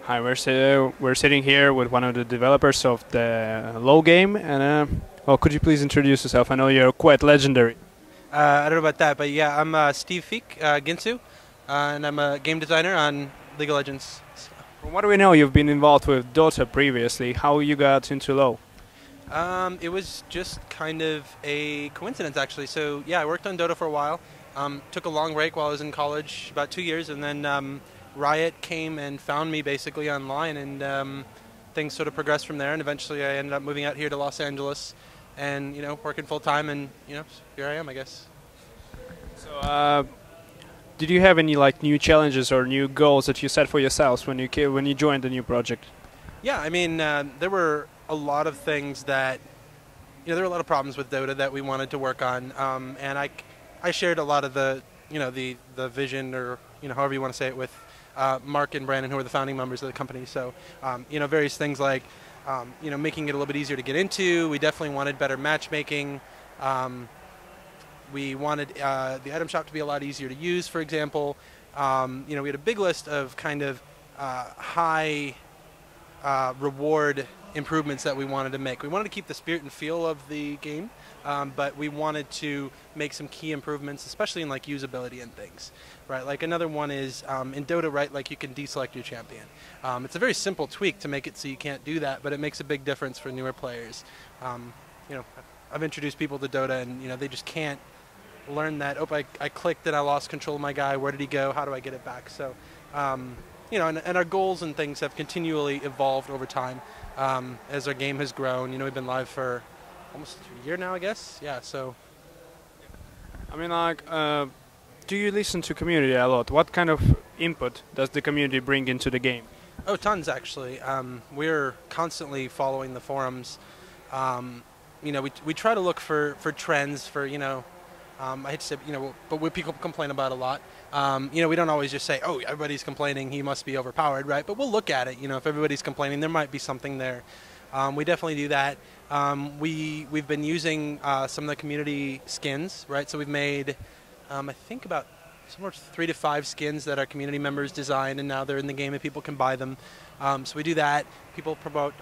Hi, we're sitting here with one of the developers of the LoL game, and well, could you please introduce yourself? I know you're quite legendary. I don't know about that, but yeah, I'm Steve Feek, Guinsoo, and I'm a game designer on League of Legends. From what do we know, you've been involved with DotA previously. How you got into LoL? It was just kind of a coincidence, actually. So yeah, I worked on Dota for a while. Took a long break while I was in college, about 2 years, and then Riot came and found me basically online, and things sort of progressed from there. And eventually, I ended up moving out here to Los Angeles, and working full time, and here I am, I guess. So, did you have any new challenges or new goals that you set for yourselves when you joined the new project? Yeah, I mean, there were a lot of things that there were a lot of problems with Dota that we wanted to work on, and I shared a lot of the the vision, or however you want to say it, with Mark and Brandon, who are the founding members of the company. So various things like making it a little bit easier to get into. We definitely wanted better matchmaking. We wanted the item shop to be a lot easier to use, for example. We had a big list of kind of high reward improvements that we wanted to make. We wanted to keep the spirit and feel of the game, but we wanted to make some key improvements, especially in usability and things, right? Like another one is in Dota, right? Like you can deselect your champion. It's a very simple tweak to make it so you can't do that, but it makes a big difference for newer players. I've introduced people to Dota, and they just can't learn that. Oh, I clicked and I lost control of my guy. Where did he go? How do I get it back? So, and our goals and things have continually evolved over time as our game has grown. We've been live for almost a year now, I guess. Yeah. So, I mean, do you listen to community a lot? What kind of input does the community bring into the game? Oh, tons actually. We're constantly following the forums. We try to look for trends for I hate to say, but what people complain about a lot. We don't always just say, oh, everybody's complaining, he must be overpowered, right? But we'll look at it. If everybody's complaining, there might be something there. We definitely do that. We've been using some of the community skins, right? So we've made, I think, about somewhere 3 to 5 skins that our community members designed, and now they're in the game and people can buy them. So we do that. People promote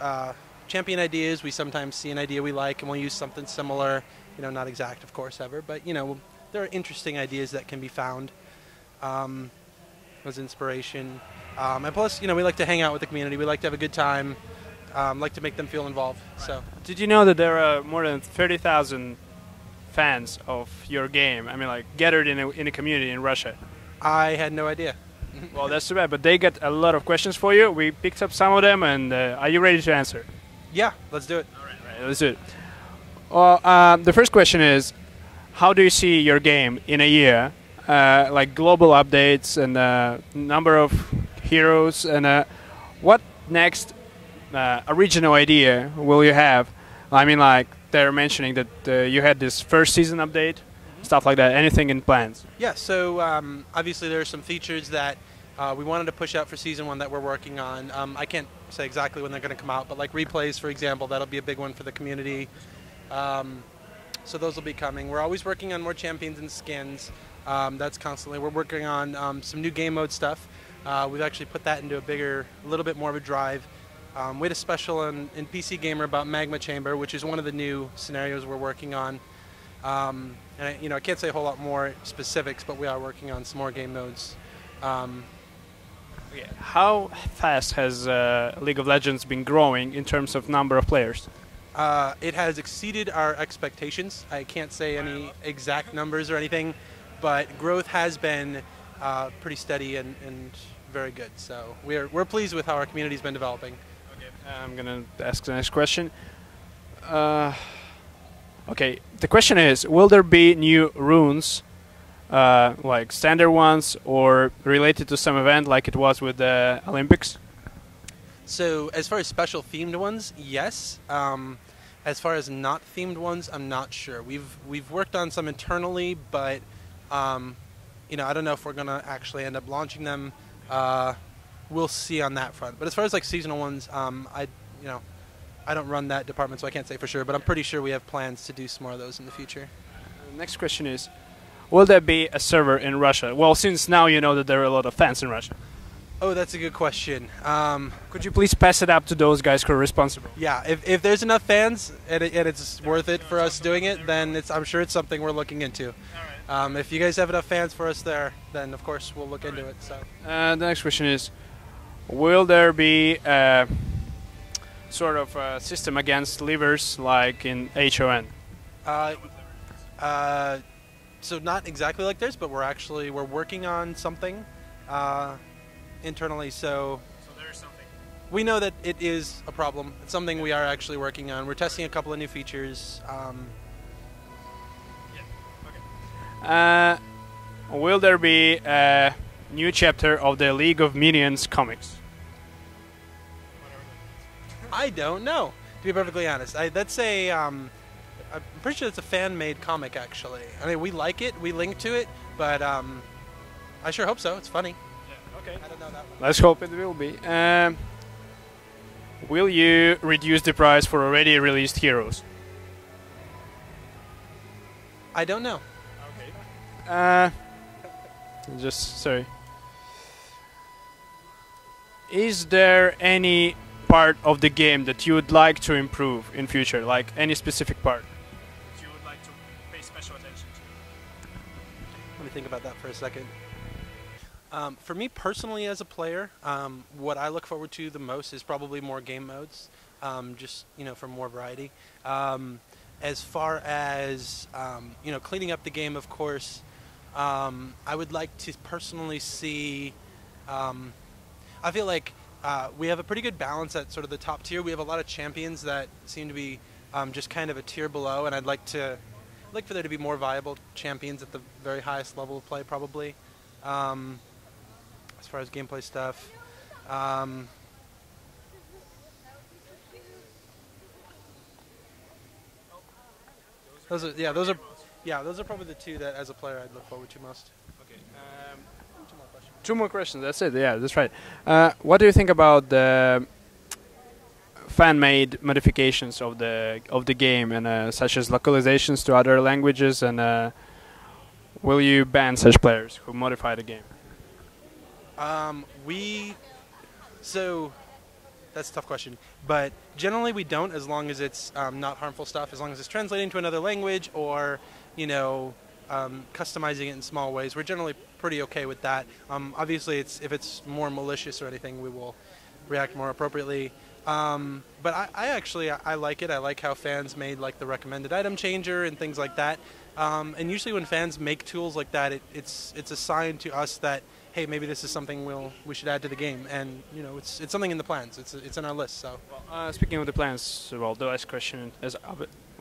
champion ideas. We sometimes see an idea we like, and we'll use something similar. Not exact, of course, ever, but there are interesting ideas that can be found as inspiration. And plus, we like to hang out with the community. We like to have a good time. Like to make them feel involved. So, did you know that there are more than 30,000 fans of your game? I mean, gathered in a community in Russia. I had no idea. Well, that's too bad. But they get a lot of questions for you. We picked up some of them, and are you ready to answer? Yeah, let's do it. All right, let's do it. Well, the first question is, how do you see your game in a year? Global updates and number of heroes, and what next original idea will you have? I mean, they're mentioning that you had this first season update, stuff like that. Anything in plans? Yeah, so obviously there are some features that we wanted to push out for season 1 that we're working on. I can't say exactly when they're going to come out, but replays, for example, that'll be a big one for the community. So those will be coming. We're always working on more champions and skins. That's constantly. We're working on some new game mode stuff. We've actually put that into a little bit more of a drive. We had a special in PC Gamer about Magma Chamber, which is one of the new scenarios we're working on. And I can't say a whole lot more specifics, but we are working on some more game modes. How fast has League of Legends been growing in terms of number of players? It has exceeded our expectations. I can't say any exact numbers or anything, but growth has been pretty steady and very good. So we're pleased with how our community's been developing. Okay, I'm gonna ask the next question. Okay, the question is: will there be new runes, like standard ones, or related to some event, like it was with the Olympics? So as far as special themed ones, yes. As far as not themed ones, I'm not sure. We've worked on some internally, but I don't know if we're gonna actually end up launching them. We'll see on that front. But as far as seasonal ones, I don't run that department, so I can't say for sure. But I'm pretty sure we have plans to do some more of those in the future. The next question is: will there be a server in Russia? Well, since now you know that there are a lot of fans in Russia. Oh, that's a good question. Could you please pass it up to those guys who are responsible? Yeah, if there's enough fans and it's worth it for us doing it, then I'm sure it's something we're looking into. If you guys have enough fans for us there, then of course we'll look into it. So The next question is, will there be a sort of a system against levers like in HON? So not exactly like this, but we're working on something internally. So there's something. we know that it is a problem. It's something we are actually working on. We're testing a couple of new features. Will there be a new chapter of the League of Minions comics? I don't know, to be perfectly honest. That's a I'm pretty sure it's a fan-made comic, actually. I mean, we like it, we link to it, but I sure hope so. It's funny. Yeah, okay. I don't know that one. Let's hope it will be. Will you reduce the price for already released heroes? I don't know. Okay. Sorry. Is there any part of the game that you would like to improve in future, like any specific part that you would like to pay special attention to? Let me think about that for a second. For me personally as a player, what I look forward to the most is probably more game modes, just for more variety. As far as cleaning up the game, of course, I would like to personally see. I feel like we have a pretty good balance at sort of the top tier. We have a lot of champions that seem to be just kind of a tier below, and I'd like for there to be more viable champions at the very highest level of play, probably. As far as gameplay stuff, those are probably the two that, as a player, I'd look forward to most. Okay. Two more questions. That's it. Yeah, that's right. What do you think about the fan-made modifications of the game, and such as localizations to other languages? And will you ban such players who modify the game? So that's a tough question, but generally we don't, as long as it's not harmful stuff, as long as it's translating to another language or customizing it in small ways. We're generally pretty okay with that. Obviously, if it's more malicious or anything, we will react more appropriately. But I like it. I like how fans made like the recommended item changer and things like that. And usually when fans make tools like that, it's a sign to us that, hey, maybe this is something we should add to the game, and it's something in the plans. It's on our list. So, speaking of the plans, the last question is,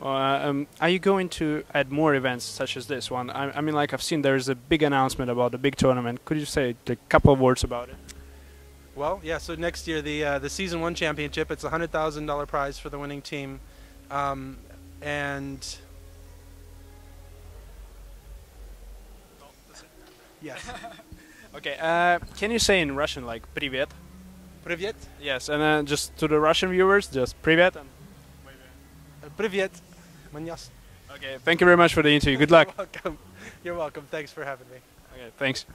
are you going to add more events such as this one? I mean, like I've seen there's a big announcement about a big tournament. Could you say a couple of words about it? Well, yeah. So next year, the Season 1 championship. It's a $100,000 prize for the winning team, and yes. Okay, can you say in Russian, like, привет? Привет. Yes, and then just to the Russian viewers, just привет. And Привет. Mañas. okay, thank you very much for the interview. Good luck. You're welcome. You're welcome. Thanks for having me. Okay, thanks.